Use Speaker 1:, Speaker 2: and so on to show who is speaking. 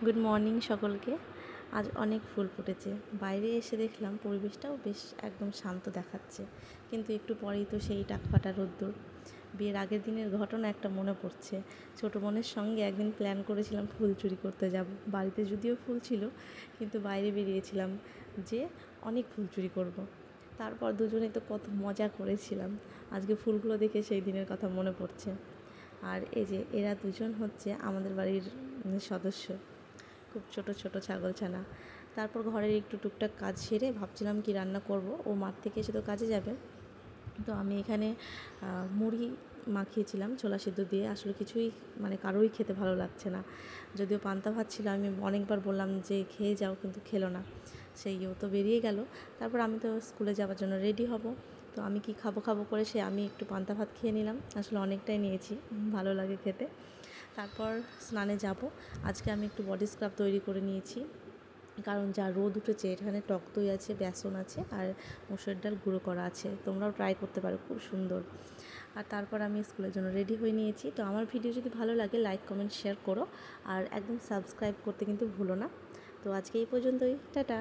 Speaker 1: Good morning সকলকে। আজ অনেক ফুল ফুটেছে। বাইরে এসে দেখলাম পরিবেশটাও বেশ একদম শান্ত দেখাচ্ছে, কিন্তু একটু পরেই তো সেই টাকফাটা রোদ্দুর। বিয়ের আগের দিনের ঘটনা একটা মনে পড়ছে। ছোটো বোনের সঙ্গে একদিন প্ল্যান করেছিলাম ফুল চুরি করতে যাব। বাড়িতে যদিও ফুল ছিল, কিন্তু বাইরে বেরিয়েছিলাম যে অনেক ফুল চুরি করব। তারপর দুজনে তো কত মজা করেছিলাম। আজকে ফুলগুলো দেখে সেই দিনের কথা মনে পড়ছে। আর এই যে এরা দুজন হচ্ছে আমাদের বাড়ির সদস্য, খুব ছোট ছোট ছাগলছানা। তারপর ঘরের একটু টুকটাক কাজ সেরে ভাবছিলাম কি রান্না করব। ও মাঠ থেকে এসে তো কাজে যাবে, তো আমি এখানে মুড়ি মাখিয়েছিলাম ছোলা সিদ্ধ দিয়ে। আসলে কিছুই কারোই খেতে ভালো লাগছে না। যদিও পান্তা ভাত ছিল, আমি অনেকবার বললাম যে খেয়ে যাও, কিন্তু খেলো না। ও তো বেরিয়ে গেল। তারপর আমি তো স্কুলে যাওয়ার জন্য রেডি হব। তো আমি কি খাবো খাবো করে আমি একটু পান্তা ভাত খেয়ে নিলাম। আসলে অনেকটাই নিয়েছি, ভালো লাগে খেতে। তারপর স্নানে যাব। আজকে আমি একটু বডি স্ক্রাব তৈরি করে নিয়েছি, কারণ যা রোদ উঠেছে। এখানে টক দই আছে, বেসন আছে, আর মুসুর ডাল গুঁড়ো করা আছে। তোমরাও ট্রাই করতে পারো, খুব সুন্দর। আর তারপর আমি স্কুলের জন্য রেডি হয়ে নিয়েছি। তো আমার ভিডিও যদি ভালো লাগে লাইক কমেন্ট শেয়ার করো, আর একদম সাবস্ক্রাইব করতে কিন্তু ভুলো না। তো আজকে এই পর্যন্তই, টাটা।